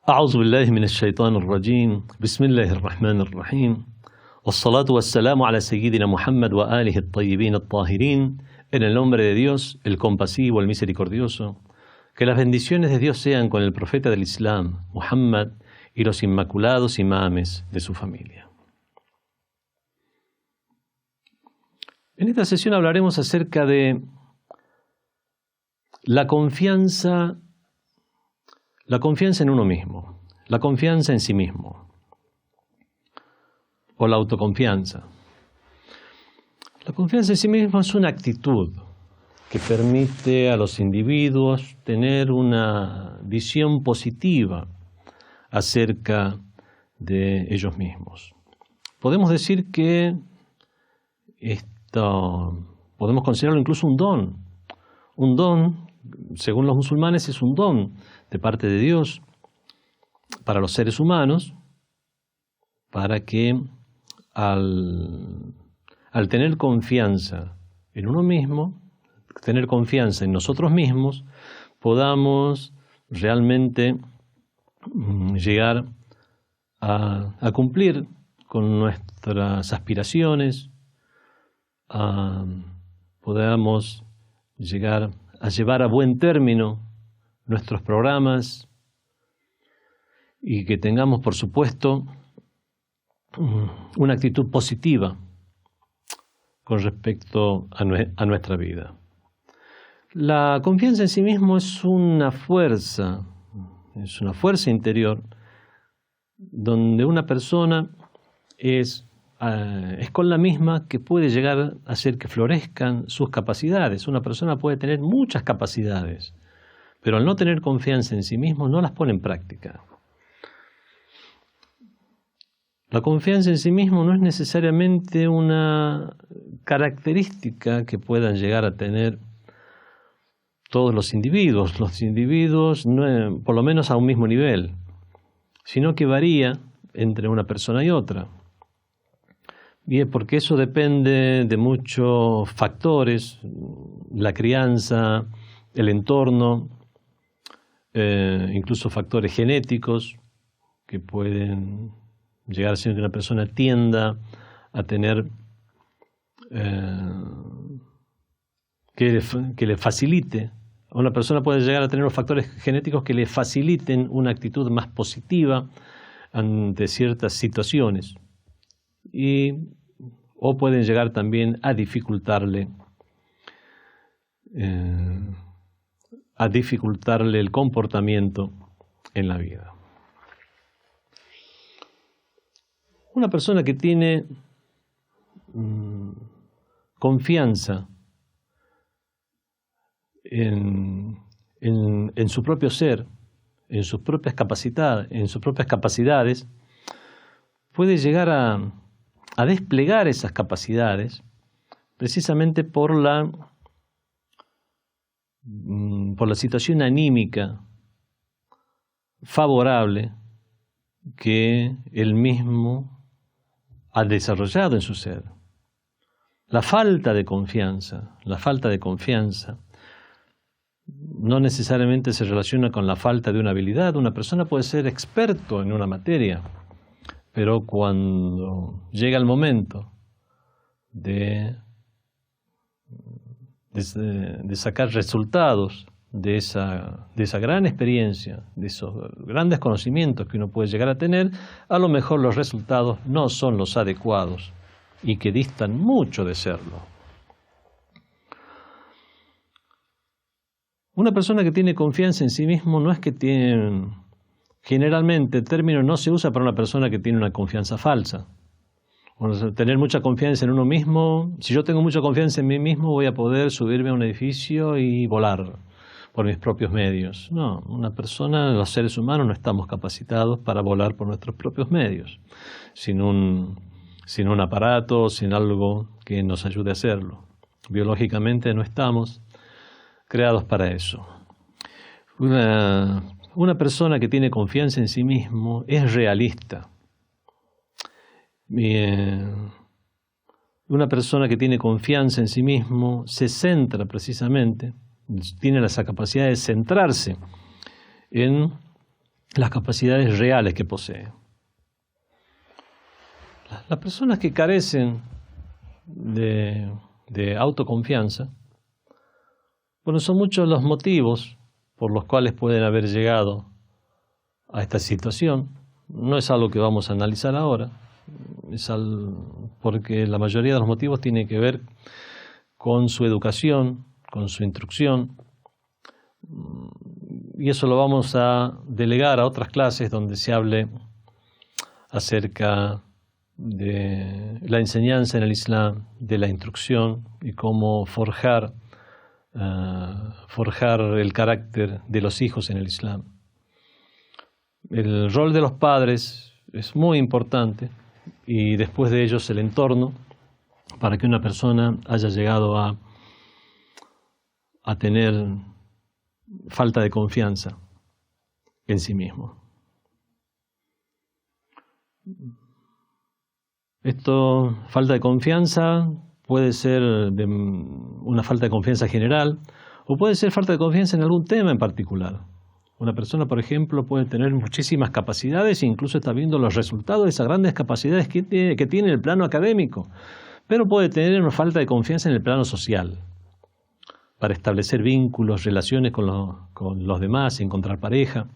أعوذ بالله من الشيطان الرجيم بسم الله الرحمن الرحيم والصلاة والسلام على سيدنا Muhammad وآله الطيبين الطاهرين. En el nombre de Dios, el compasivo, el misericordioso. Que las bendiciones de Dios sean con el profeta del Islam, Muhammad, y los inmaculados imames de su familia. En esta sesión hablaremos acerca de la confianza en uno mismo, la confianza en sí mismo, o la autoconfianza. La confianza en sí mismo es una actitud que permite a los individuos tener una visión positiva acerca de ellos mismos. Podemos decir que podemos considerarlo incluso un don. Un don, según los musulmanes, es un don de parte de Dios para los seres humanos, para que al tener confianza en uno mismo, tener confianza en nosotros mismos, podamos realmente llegar a cumplir con nuestras aspiraciones, podamos llegar a llevar a buen término nuestros programas y que tengamos, por supuesto, una actitud positiva con respecto a nuestra vida. La confianza en sí mismo es una fuerza interior donde una persona es con la misma que puede llegar a hacer que florezcan sus capacidades. Una persona puede tener muchas capacidades, pero al no tener confianza en sí mismo no las pone en práctica. La confianza en sí mismo no es necesariamente una característica que puedan llegar a tener todos los individuos, por lo menos a un mismo nivel, sino que varía entre una persona y otra. Bien, porque eso depende de muchos factores, la crianza, el entorno, incluso factores genéticos que pueden llegar a ser que una persona tienda a tener, que le facilite. Una persona puede llegar a tener los factores genéticos que le faciliten una actitud más positiva ante ciertas situaciones o pueden llegar también a dificultarle el comportamiento en la vida. Una persona que tiene confianza en su propio ser, en sus propias capacidades, puede llegar a desplegar esas capacidades precisamente por la situación anímica favorable que él mismo ha desarrollado en su ser. La falta de confianza no necesariamente se relaciona con la falta de una habilidad. Una persona puede ser experto en una materia, pero cuando llega el momento de sacar resultados de esa gran experiencia, de esos grandes conocimientos que uno puede llegar a tener, a lo mejor los resultados no son los adecuados y que distan mucho de serlo. Una persona que tiene confianza en sí mismo no es que tiene... Generalmente el término no se usa para una persona que tiene una confianza falsa. Tener mucha confianza en uno mismo, si yo tengo mucha confianza en mí mismo, voy a poder subirme a un edificio y volar por mis propios medios. No, una persona, los seres humanos no estamos capacitados para volar por nuestros propios medios, sin un aparato, sin algo que nos ayude a hacerlo. Biológicamente no estamos creados para eso. Una persona que tiene confianza en sí mismo es realista. Una persona que tiene confianza en sí mismo se centra precisamente, tiene esa capacidad de centrarse en las capacidades reales que posee. Las personas que carecen de autoconfianza, bueno, son muchos los motivos por los cuales pueden haber llegado a esta situación. No es algo que vamos a analizar ahora, porque la mayoría de los motivos tienen que ver con su educación, con su instrucción, y eso lo vamos a delegar a otras clases donde se hable acerca de la enseñanza en el Islam, de la instrucción y cómo forjar el carácter de los hijos en el Islam. El rol de los padres es muy importante y después de ellos el entorno para que una persona haya llegado a tener falta de confianza en sí mismo. Falta de confianza puede ser una falta de confianza general o puede ser falta de confianza en algún tema en particular. Una persona, por ejemplo, puede tener muchísimas capacidades e incluso está viendo los resultados de esas grandes capacidades que tiene en el plano académico, pero puede tener una falta de confianza en el plano social, para establecer vínculos, relaciones con los demás, encontrar pareja.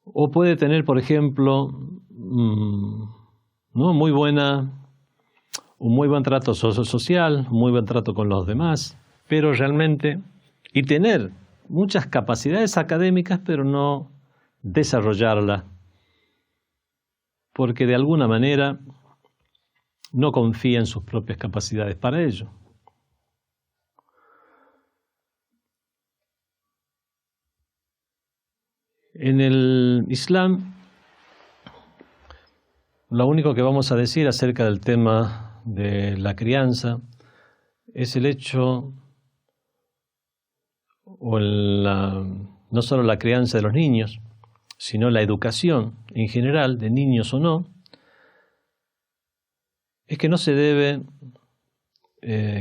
O puede tener, por ejemplo, un muy buen trato social, un muy buen trato con los demás, pero realmente, y tener muchas capacidades académicas, pero no desarrollarlas, porque de alguna manera no confía en sus propias capacidades para ello. En el Islam, lo único que vamos a decir acerca del tema de la crianza es el hecho, no solo la crianza de los niños, sino la educación en general, de niños o no, es que no se debe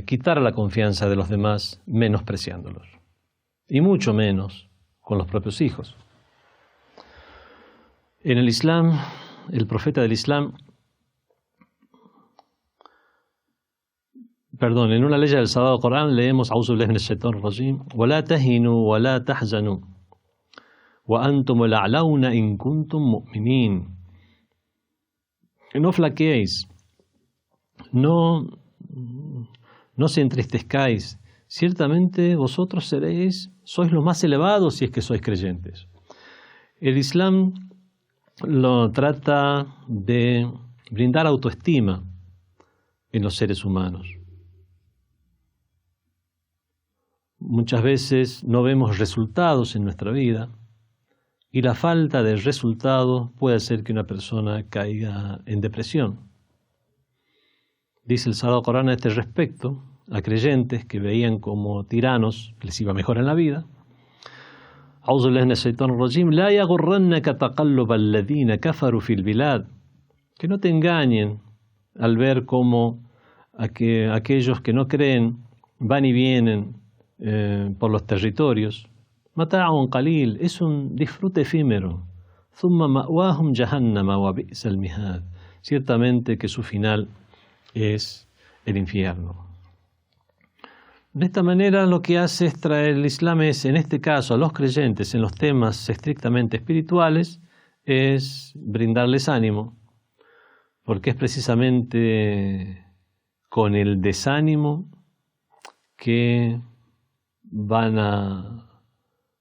quitar la confianza de los demás menospreciándolos, y mucho menos con los propios hijos. En el Islam, el profeta del Islam, en una ley del Sagrado Corán leemos A'udhu billahi minash shaitanir rajim, وَلَا تَهِنُوا وَلَا تَحْزَنُوا وَأَنْتُمُ الْأَعْلَوْنَ إِن كُنتُم مُؤْمِنِينَ. No flaqueéis, no se entristezcáis, ciertamente vosotros sois los más elevados si es que sois creyentes. El Islam lo trata de brindar autoestima en los seres humanos. Muchas veces no vemos resultados en nuestra vida y la falta de resultados puede hacer que una persona caiga en depresión. Dice el Sagrado Corán a este respecto a creyentes que veían como tiranos les iba mejor en la vida. أعوذ بالله من الشيطان الرجيم لا يغرنك تقلب الذين كفروا في البلاد. Que no te engañen al ver cómo aquellos que no creen van y vienen por los territorios. متاع قليل, es un disfrute efímero. ثم مأواهم جهنم وبئس المهاد. Ciertamente que su final es el infierno. De esta manera lo que hace es traer el Islam en este caso, a los creyentes en los temas estrictamente espirituales, es brindarles ánimo, porque es precisamente con el desánimo que van a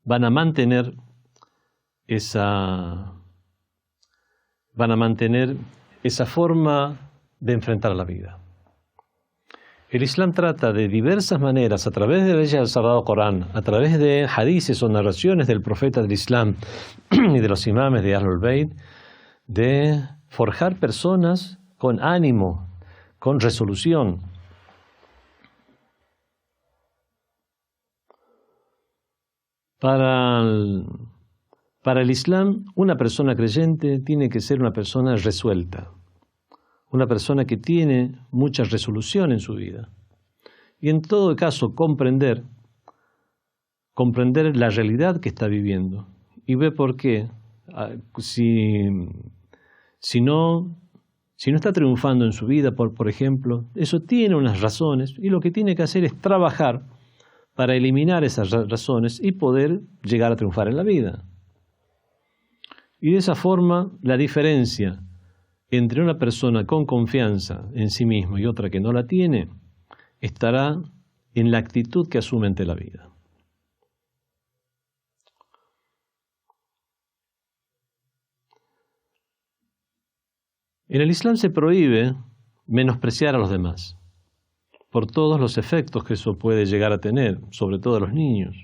mantener esa forma de enfrentar la vida. El Islam trata de diversas maneras, a través de la ley del Sagrado Corán, a través de hadices o narraciones del profeta del Islam y de los imames de Ahlul Bayt, de forjar personas con ánimo, con resolución. Para el Islam, una persona creyente tiene que ser una persona resuelta, una persona que tiene mucha resolución en su vida. Y en todo caso comprender la realidad que está viviendo y ve por qué. Si no está triunfando en su vida, por ejemplo, eso tiene unas razones y lo que tiene que hacer es trabajar para eliminar esas razones y poder llegar a triunfar en la vida. Y de esa forma, la diferencia entre una persona con confianza en sí mismo y otra que no la tiene estará en la actitud que asume ante la vida. En el Islam se prohíbe menospreciar a los demás por todos los efectos que eso puede llegar a tener, sobre todo a los niños.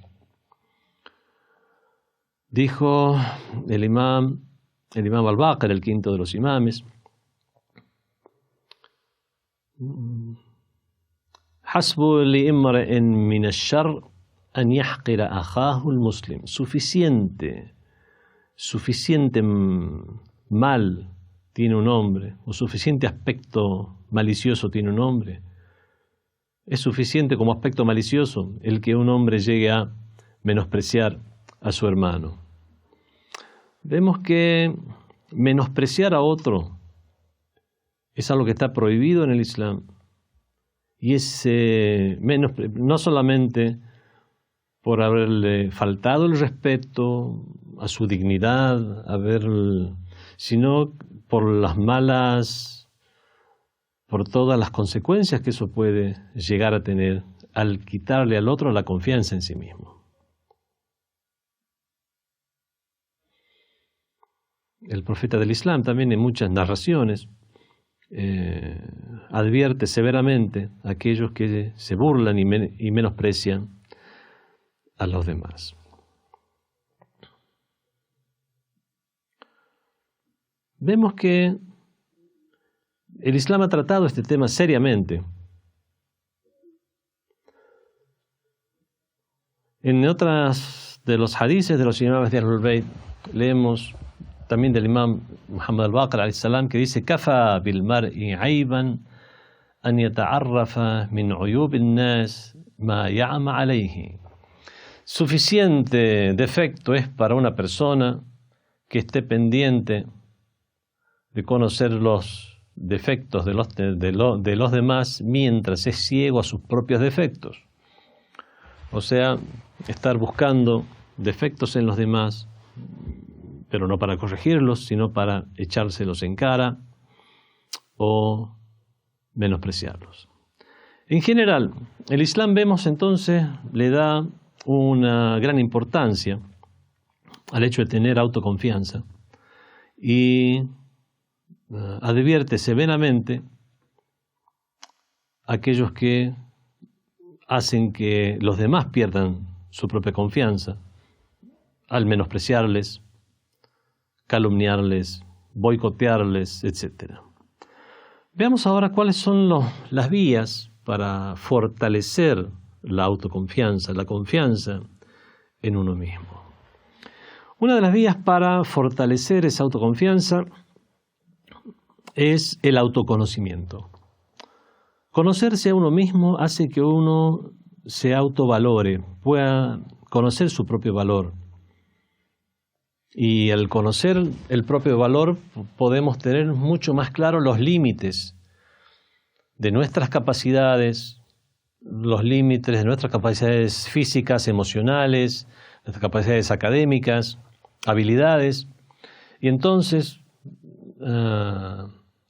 Dijo el imam al-Baqir, el quinto de los imames, Hasbu li imra'in min ash-sharr an yahqira akhahu al-muslim. Suficiente mal tiene un hombre, o suficiente aspecto malicioso tiene un hombre. Es suficiente como aspecto malicioso el que un hombre llegue a menospreciar a su hermano. Vemos que menospreciar a otro es algo que está prohibido en el Islam. Y es no solamente por haberle faltado el respeto a su dignidad, sino por todas las consecuencias que eso puede llegar a tener al quitarle al otro la confianza en sí mismo. El profeta del Islam también en muchas narraciones advierte severamente a aquellos que se burlan y menosprecian a los demás. Vemos que el Islam ha tratado este tema seriamente. En otras de los hadices de los imames de Ahlul Bayt leemos también del imam Muhammad al-Baqir alayhi salam que dice: "Kafa bil mar'i ayban an yata'arrafa min uyub an-nas ma ya'ma alayhi." Suficiente defecto es para una persona que esté pendiente de conocer los defectos de los demás mientras es ciego a sus propios defectos. O sea, estar buscando defectos en los demás, pero no para corregirlos, sino para echárselos en cara o menospreciarlos. En general, el Islam, vemos entonces, le da una gran importancia al hecho de tener autoconfianza y advierte severamente a aquellos que hacen que los demás pierdan su propia confianza al menospreciarles, calumniarles, boicotearles, etc. Veamos ahora cuáles son las vías para fortalecer la autoconfianza, la confianza en uno mismo. Una de las vías para fortalecer esa autoconfianza es el autoconocimiento. Conocerse a uno mismo hace que uno se autovalore, pueda conocer su propio valor. Y al conocer el propio valor podemos tener mucho más claro los límites de nuestras capacidades, los límites de nuestras capacidades físicas, emocionales, nuestras capacidades académicas, habilidades. Y entonces,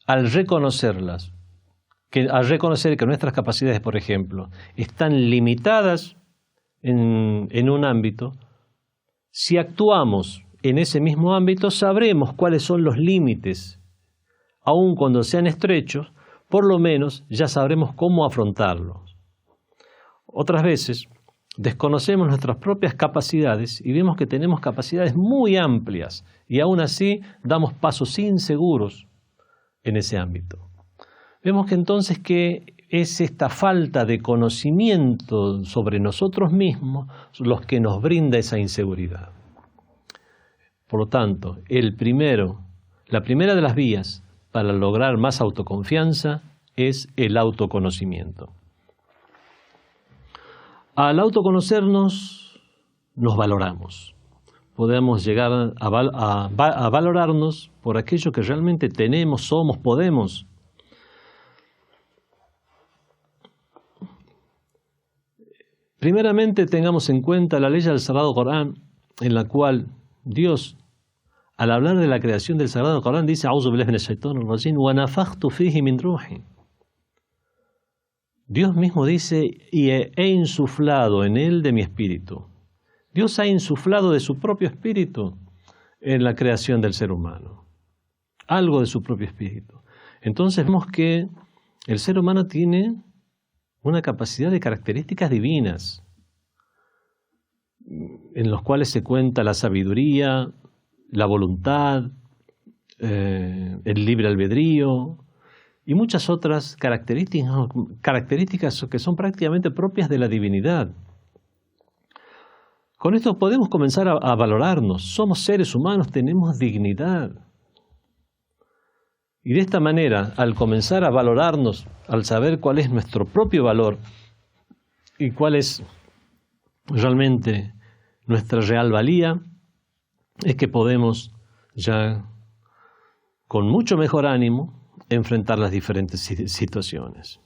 al reconocer que nuestras capacidades, por ejemplo, están limitadas en un ámbito, si actuamos en ese mismo ámbito, sabremos cuáles son los límites. Aun cuando sean estrechos, por lo menos ya sabremos cómo afrontarlos. Otras veces desconocemos nuestras propias capacidades y vemos que tenemos capacidades muy amplias y aún así damos pasos inseguros en ese ámbito. Vemos que entonces que es esta falta de conocimiento sobre nosotros mismos los que nos brinda esa inseguridad. Por lo tanto, la primera de las vías para lograr más autoconfianza es el autoconocimiento. Al autoconocernos, nos valoramos. podamos llegar a valorarnos por aquello que realmente tenemos, somos, podemos. Primeramente tengamos en cuenta la ley del Sagrado Corán, en la cual Dios, al hablar de la creación del Sagrado Corán, dice: "A'udhu billahi minash shaitanir rajim, wa nafakhtu fihi min ruhi". Dios mismo dice: "Y he insuflado en él de mi espíritu". Dios ha insuflado de su propio espíritu en la creación del ser humano. Algo de su propio espíritu. Entonces vemos que el ser humano tiene una capacidad de características divinas, en los cuales se cuenta la sabiduría, la voluntad, el libre albedrío y muchas otras características que son prácticamente propias de la divinidad. Con esto podemos comenzar a valorarnos. Somos seres humanos, tenemos dignidad. Y de esta manera, al comenzar a valorarnos, al saber cuál es nuestro propio valor y cuál es realmente nuestra real valía, es que podemos ya con mucho mejor ánimo enfrentar las diferentes situaciones.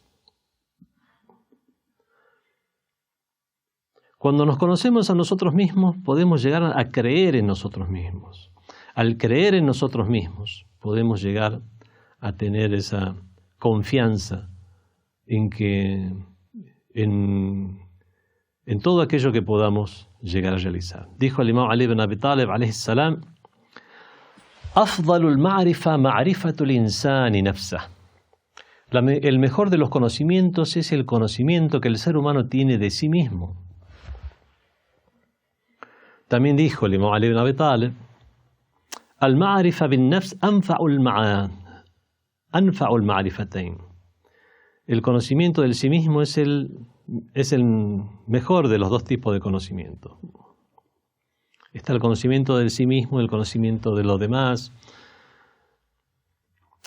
Cuando nos conocemos a nosotros mismos, podemos llegar a creer en nosotros mismos. Al creer en nosotros mismos, podemos llegar a tener esa confianza en todo aquello que podamos llegar a realizar. Dijo el imam Ali ibn Abi Talib alayhi salam: "Afdalul ma'rifa ma'rifatul insani nafsah". El mejor de los conocimientos es el conocimiento que el ser humano tiene de sí mismo. También dijo el imam Ali ibn Abi Talib: "Al-ma'rifa bin nafs anfa'ul ma'rifatayn". El conocimiento del sí mismo es el mejor de los dos tipos de conocimiento. Está el conocimiento del sí mismo, el conocimiento de los demás.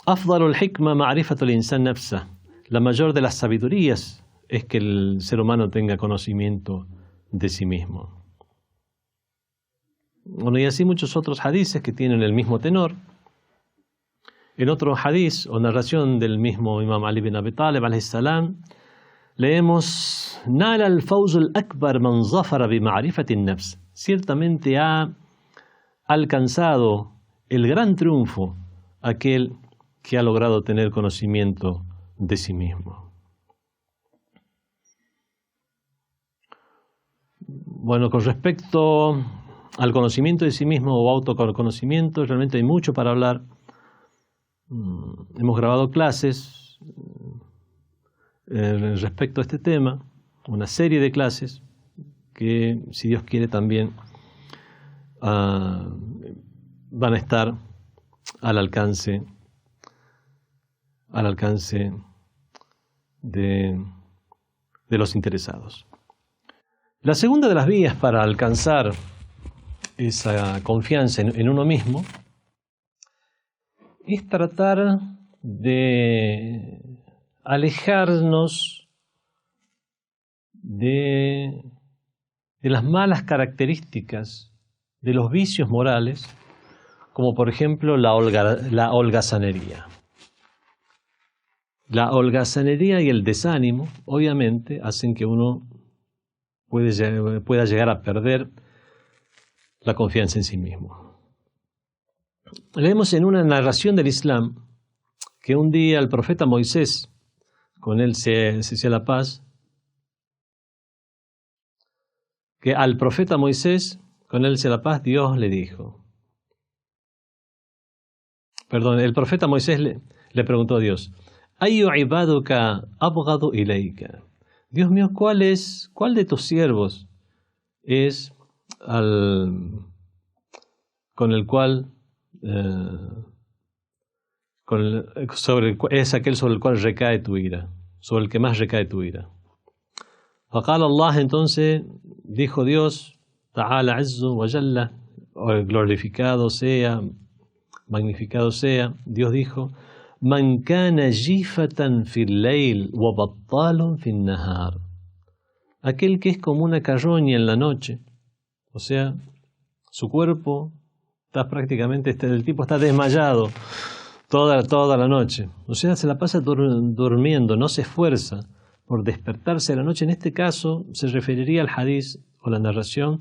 Afdalul hikma ma'rifatul insan nafsah. La mayor de las sabidurías es que el ser humano tenga conocimiento de sí mismo. Bueno, y así muchos otros hadices que tienen el mismo tenor. En otro hadiz o narración del mismo imam Ali bin Abi Talib alayhi salam, leemos: "Nala al-fawz al-akbar man zafara bi ma'rifati an-nafs". Ciertamente ha alcanzado el gran triunfo aquel que ha logrado tener conocimiento de sí mismo. Bueno, con respecto al conocimiento de sí mismo o autoconocimiento, realmente hay mucho para hablar. Hemos grabado clases respecto a este tema, una serie de clases que, si Dios quiere, también van a estar al alcance de los interesados. La segunda de las vías para alcanzar esa confianza en uno mismo es tratar de alejarnos de las malas características, de los vicios morales, como por ejemplo la holgazanería. La holgazanería y el desánimo, obviamente, hacen que uno pueda llegar a perder la confianza en sí mismo. Leemos en una narración del Islam que un día el profeta Moisés, con él sea la paz, que al profeta Moisés, con él sea la paz, Dios le dijo. El profeta Moisés le preguntó a Dios: "Ayu ibaduka abghadu ilayka". Dios mío, ¿cuál de tus siervos es es aquel sobre el cual recae tu ira, sobre el que más recae tu ira? Faqala Allah, entonces dijo Dios, Ta'ala Azzu wa Jalla, glorificado sea, magnificado sea, Dios dijo: "Man kana jifatan fil layl wa battalun fin nahar". Aquel que es como una carroña en la noche, o sea, Su cuerpo está prácticamente, el tipo está desmayado toda la noche. O sea, se la pasa durmiendo, no se esfuerza por despertarse a la noche. En este caso se referiría al hadiz o la narración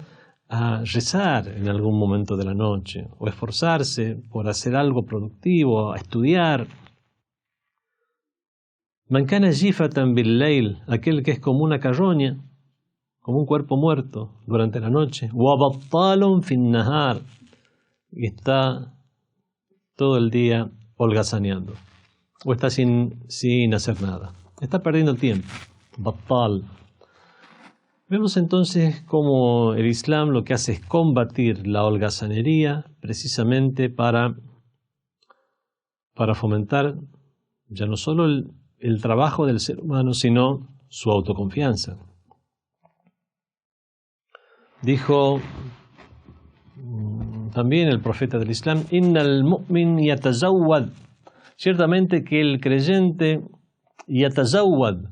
a rezar en algún momento de la noche, o esforzarse por hacer algo productivo, a estudiar. Man kana jifatan bil layl, aquel que es como una carroña, como un cuerpo muerto durante la noche. Wa battalun fin nahar, y está todo el día holgazaneando, o está sin hacer nada. Está perdiendo el tiempo. Battal. Vemos entonces cómo el Islam lo que hace es combatir la holgazanería precisamente para fomentar ya no solo el trabajo del ser humano, sino su autoconfianza. Dijo también el profeta del Islam: Innal mu'min yatazawwad, ciertamente que el creyente yatazawwad,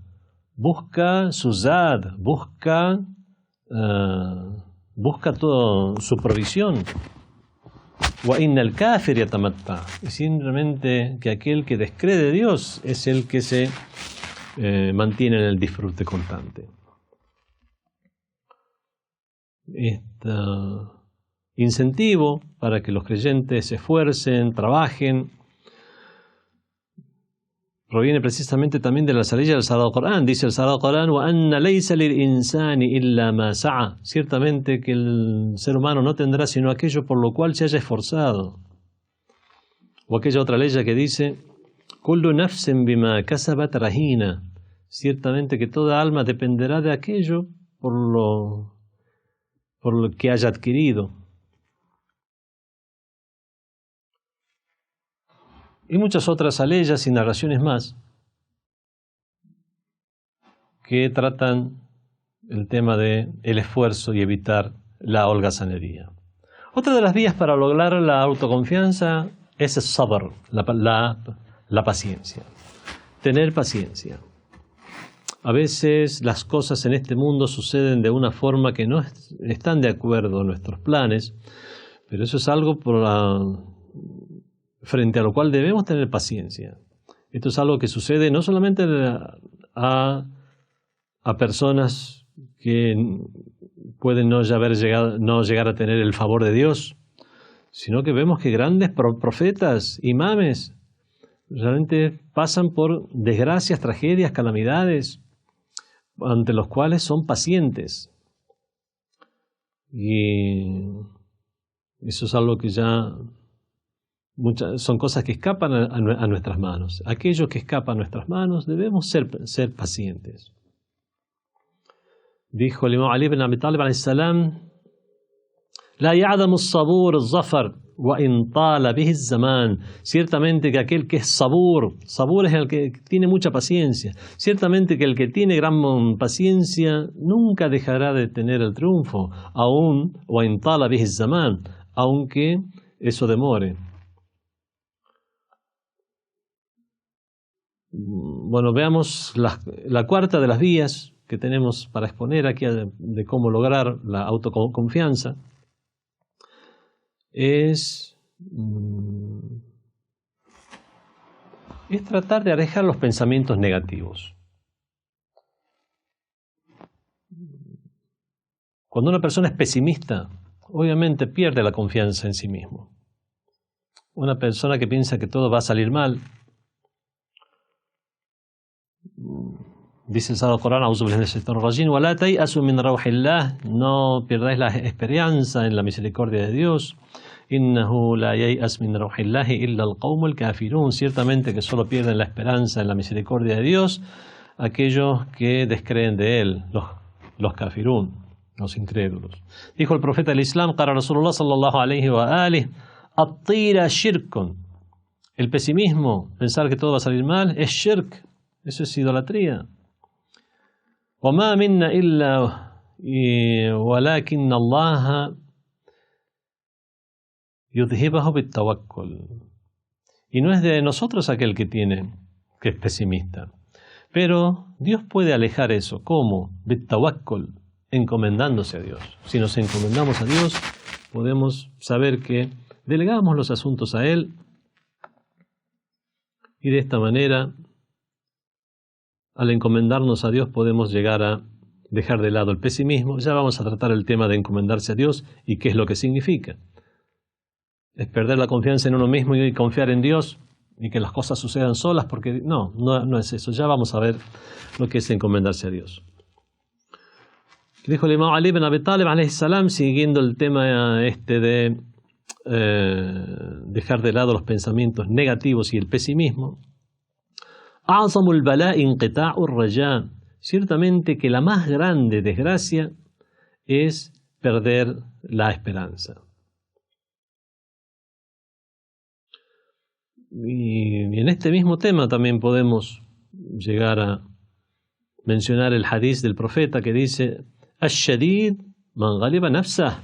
busca su zad, busca todo su provisión. Wa innal kafir yatamatta, y simplemente que aquel que descree de Dios es el que se mantiene en el disfrute constante. Incentivo para que los creyentes se esfuercen, trabajen, proviene precisamente también de la salilla del Sagrado Corán. Dice el Sagrado Corán: "Wa anna laysa lil insani illa ma sa'a", ciertamente que el ser humano no tendrá sino aquello por lo cual se haya esforzado. O aquella otra ley que dice: "Kullu nafsin bima kasabat rahina", ciertamente que toda alma dependerá de aquello por lo que haya adquirido. Y muchas otras aleyas y narraciones más que tratan el tema del esfuerzo y evitar la holgazanería. Otra de las vías para lograr la autoconfianza es el sabr, la paciencia. Tener paciencia. A veces las cosas en este mundo suceden de una forma que no están de acuerdo a nuestros planes, pero eso es algo frente a lo cual debemos tener paciencia. Esto es algo que sucede no solamente a personas que pueden no llegar a tener el favor de Dios, sino que vemos que grandes profetas, imames, realmente pasan por desgracias, tragedias, calamidades, ante los cuales son pacientes. Y eso es algo que ya son cosas que escapan a nuestras manos. Aquello que escapa a nuestras manos debemos ser pacientes. Dijo el imam Ali ibn Abi Talib alayhi salam: "La ya'damu as-sabur az-zafar wa in tala bihi az-zaman", ciertamente que aquel que es sabur es el que tiene mucha paciencia, ciertamente que el que tiene gran paciencia nunca dejará de tener el triunfo, aún wa in tala bihi az-zaman, aunque eso demore. Bueno, veamos la cuarta de las vías que tenemos para exponer aquí de cómo lograr la autoconfianza. Es tratar de alejar los pensamientos negativos. Cuando una persona es pesimista, obviamente pierde la confianza en sí mismo. Una persona que piensa que todo va a salir mal, dice el Sagrado Corán: "Wala tayasu min rawhillah", no perdáis la esperanza en la misericordia de Dios. "Innahu la yay'as min rawhillahi illa al-qawmul kafirun", ciertamente que solo pierden la esperanza en la misericordia de Dios aquellos que descreen de él, los kafirun, los incrédulos. Dijo el profeta del Islam: "Qala Rasulullah sallallahu alayhi wa alihi, at-tira shirkun", el pesimismo, pensar que todo va a salir mal, es shirk, eso es idolatría. وَمَا مِنَّا إِلَّا وَلَكِنَّ اللَّهَ يُذْهِبَهُ بِالتَّوَكُّلِ, y no es de nosotros aquel que es pesimista, pero Dios puede alejar eso. ¿Cómo? بِالتَّوَكُّلِ, encomendándose a Dios. Si nos encomendamos a Dios, podemos saber que delegamos los asuntos a Él y de esta manera, al encomendarnos a Dios, podemos llegar a dejar de lado el pesimismo. Ya vamos a tratar el tema de encomendarse a Dios y qué es lo que significa. ¿Es perder la confianza en uno mismo y confiar en Dios y que las cosas sucedan solas? Porque no es eso. Ya vamos a ver lo que es encomendarse a Dios. Dijo el imam Ali ibn Abi Talib alayhi salam, siguiendo el tema de dejar de lado los pensamientos negativos y el pesimismo. A'zamul bala'i inqita'ur raja. Ciertamente que la más grande desgracia es perder la esperanza. Y en este mismo tema también podemos llegar a mencionar el hadiz del profeta que dice: Ash-shadid man ghaliba nafsah.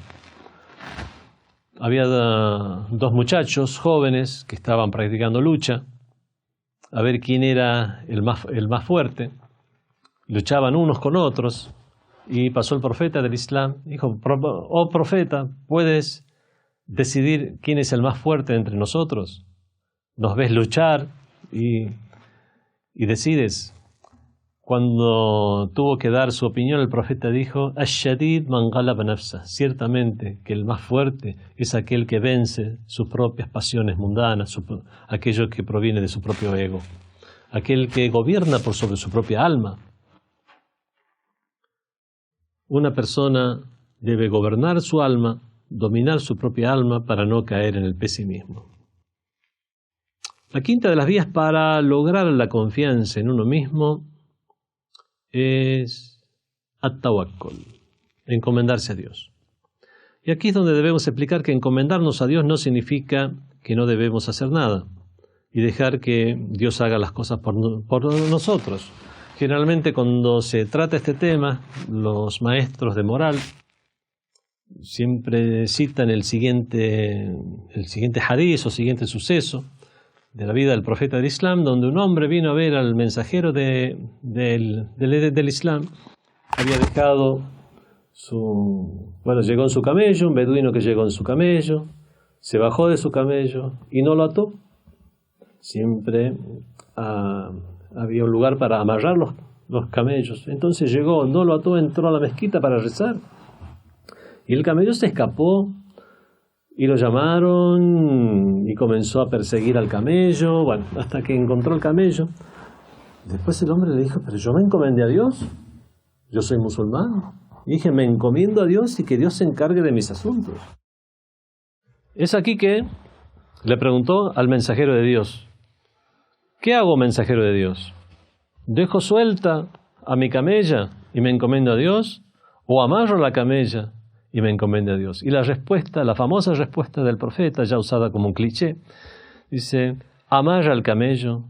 Había dos muchachos jóvenes que estaban practicando lucha, a ver quién era el más fuerte. Luchaban unos con otros y pasó el profeta del Islam. Dijo: oh profeta, ¿puedes decidir quién es el más fuerte entre nosotros? Nos ves luchar y decides. Cuando tuvo que dar su opinión, el profeta dijo: Ash-shadid man ghalaba nafsah. Ciertamente que el más fuerte es aquel que vence sus propias pasiones mundanas, aquello que proviene de su propio ego, aquel que gobierna por sobre su propia alma. Una persona debe gobernar su alma, dominar su propia alma para no caer en el pesimismo. La quinta de las vías para lograr la confianza en uno mismo es at-tawakkul, encomendarse a Dios. Y aquí es donde debemos explicar que encomendarnos a Dios no significa que no debemos hacer nada y dejar que Dios haga las cosas por nosotros. Generalmente cuando se trata este tema, los maestros de moral siempre citan el siguiente hadiz o siguiente suceso de la vida del profeta del Islam, donde un hombre vino a ver al mensajero del Islam. Había dejado llegó en su camello, un beduino que llegó en su camello, se bajó de su camello y no lo ató. Siempre había un lugar para amarrar los camellos. Entonces llegó, no lo ató, entró a la mezquita para rezar. Y el camello se escapó y lo llamaron y comenzó a perseguir al camello, hasta que encontró el camello. Después el hombre le dijo: pero yo me encomendé a Dios, yo soy musulmán. Y dije: me encomiendo a Dios y que Dios se encargue de mis asuntos. Es aquí que le preguntó al mensajero de Dios: ¿qué hago, mensajero de Dios? ¿Dejo suelta a mi camella y me encomiendo a Dios? ¿O amarro la camella y me encomiendo a Dios? Y la famosa respuesta del profeta, ya usada como un cliché, dice: amarra el camello,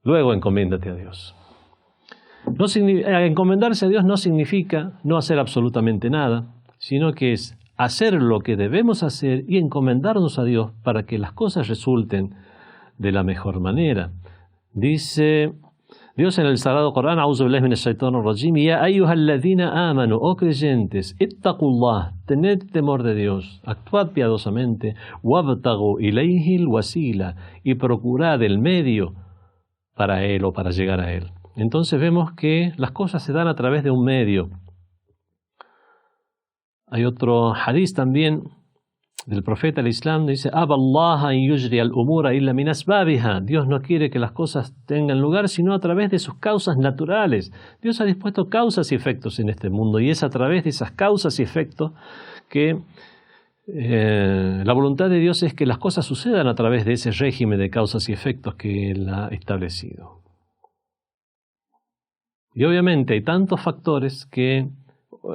luego encomiéndate a Dios. Encomendarse a Dios no significa no hacer absolutamente nada, sino que es hacer lo que debemos hacer y encomendarnos a Dios para que las cosas resulten de la mejor manera. Dice Dios en el Sagrado Corán: A'udhu billahi minash shaitanir rajim, ya ayyuhalladhina amanu, oh creyentes, ittaqullah, tened temor de Dios, actuad piadosamente, wabtaghu ilayhil wasila, y procurad el medio para Él o para llegar a Él. Entonces vemos que las cosas se dan a través de un medio. Hay otro hadiz también del profeta del Islam, dice: Aballaha an yujri al-umura illa min asbabiha. Dios no quiere que las cosas tengan lugar sino a través de sus causas naturales. Dios ha dispuesto causas y efectos en este mundo, y es a través de esas causas y efectos que la voluntad de Dios es que las cosas sucedan a través de ese régimen de causas y efectos que Él ha establecido. Y obviamente hay tantos factores que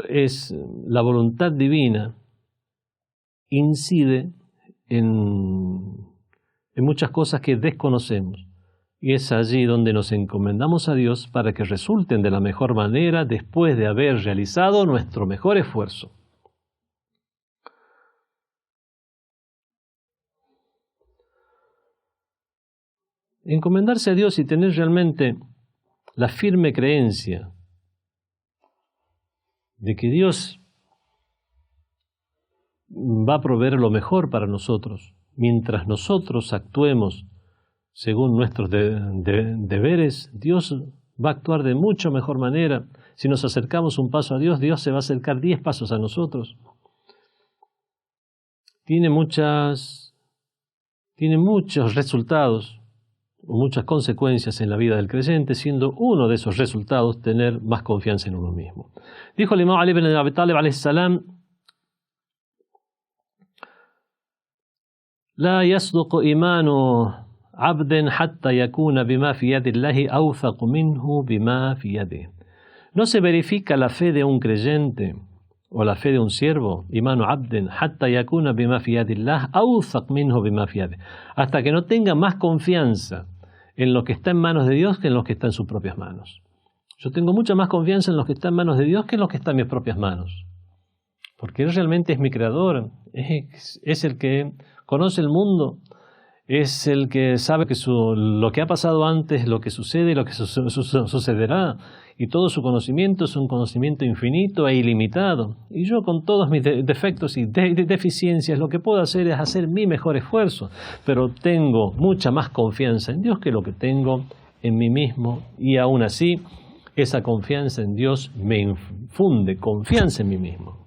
es la voluntad divina incide en muchas cosas que desconocemos. Y es allí donde nos encomendamos a Dios para que resulten de la mejor manera después de haber realizado nuestro mejor esfuerzo. Encomendarse a Dios y tener realmente la firme creencia de que Dios va a proveer lo mejor para nosotros. Mientras nosotros actuemos según nuestros deberes, Dios va a actuar de mucho mejor manera. Si nos acercamos un paso a Dios, Dios se va a acercar 10 pasos a nosotros. Tiene muchos resultados o muchas consecuencias en la vida del creyente, siendo uno de esos resultados tener más confianza en uno mismo. Dijo el imam Ali ibn Abi Talib alayhi salam: La yasduqu imanu abdin hatta yakuna bima fi yadillahi awthaq minhu bima fi yadihi. No se verifica la fe de un creyente o la fe de un siervo, imanu abdin hatta yakuna bima fi yadillah awthaq minhu bima fi yadihi, hasta que no tenga más confianza en lo que está en manos de Dios que en lo que está en sus propias manos. Yo tengo mucha más confianza en lo que está en manos de Dios que en lo que está en mis propias manos, porque Él realmente es mi creador, es el que conoce el mundo, es el que sabe que lo que ha pasado antes, lo que sucede y lo que sucederá, y todo su conocimiento es un conocimiento infinito e ilimitado. Y yo, con todos mis defectos y deficiencias, lo que puedo hacer es hacer mi mejor esfuerzo, pero tengo mucha más confianza en Dios que lo que tengo en mí mismo, y aún así esa confianza en Dios me infunde confianza en mí mismo.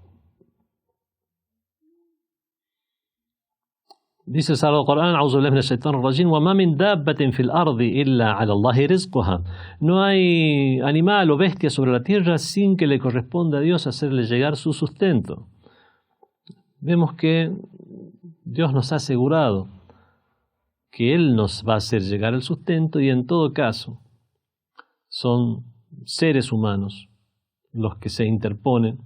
Dice el Sagrado Corán: وَمَا مِن دَابَّةٍ فِي الْأَرْضِ إِلَّا عَلَى اللَّهِ رِزْقُهَا. No hay animal o bestia sobre la tierra sin que le corresponda a Dios hacerle llegar su sustento. Vemos que Dios nos ha asegurado que Él nos va a hacer llegar el sustento, y en todo caso son seres humanos los que se interponen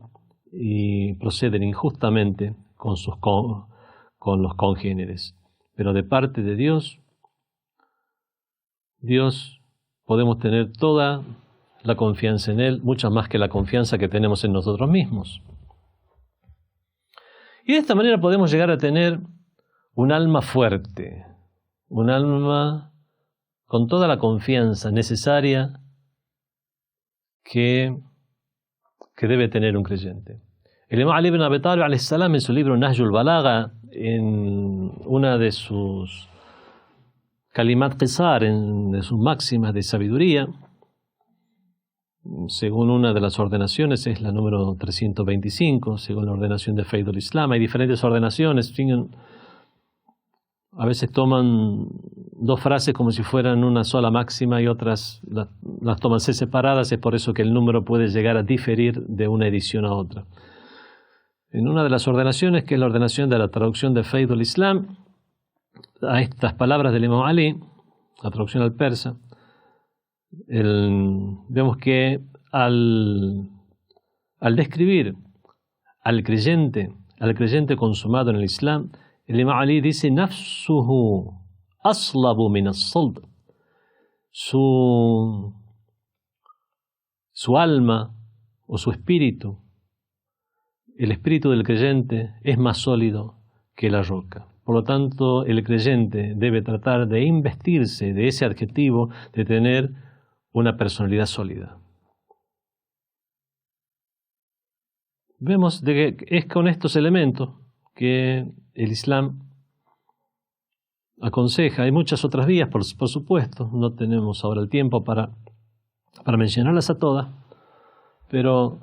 y proceden injustamente con los congéneres. Pero de parte de Dios podemos tener toda la confianza en Él, mucha más que la confianza que tenemos en nosotros mismos. Y de esta manera podemos llegar a tener un alma fuerte, un alma con toda la confianza necesaria que debe tener un creyente. El imam Ali ibn Abi Talib alayhi salam, en su libro Nahjul Balagha, en una de sus Kalimat Qisar, de sus máximas de sabiduría, según una de las ordenaciones, es la número 325, según la ordenación de Faidul Islam. Hay diferentes ordenaciones, a veces toman dos frases como si fueran una sola máxima, y otras las toman separadas. Es por eso que el número puede llegar a diferir de una edición a otra. En una de las ordenaciones, que es la ordenación de la traducción de Faidul Islam, a estas palabras del imam Ali, la traducción al persa, vemos que al describir al creyente consumado en el Islam, el imam Ali dice: nafsuhu aslabu min as-salb. Su alma o su espíritu, el espíritu del creyente, es más sólido que la roca. Por lo tanto, el creyente debe tratar de investirse de ese adjetivo de tener una personalidad sólida. Vemos de que es con estos elementos que el Islam aconseja. Hay muchas otras vías, por supuesto, no tenemos ahora el tiempo para mencionarlas a todas, pero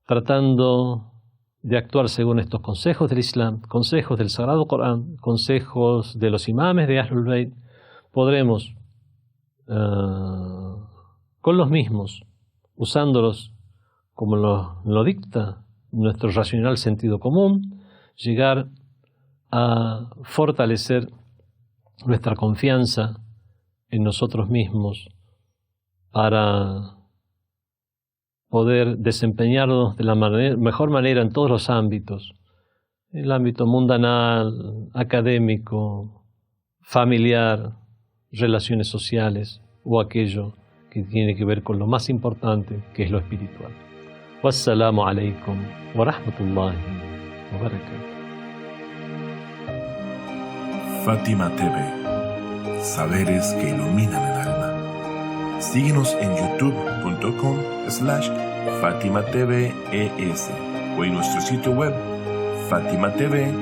tratando de actuar según estos consejos del Islam, consejos del Sagrado Corán, consejos de los imames de Ahlul Bayt, podremos, con los mismos, usándolos como lo dicta nuestro racional sentido común, llegar a fortalecer nuestra confianza en nosotros mismos para poder desempeñarnos de la mejor manera en todos los ámbitos, en el ámbito mundanal, académico, familiar, relaciones sociales, o aquello que tiene que ver con lo más importante, que es lo espiritual. Wassalamu alaikum wa rahmatullahi wa barakatuh. Fátima TV, saberes que iluminan el alma. Síguenos en youtube.com/FátimaTVES o en nuestro sitio web fatimatv.es.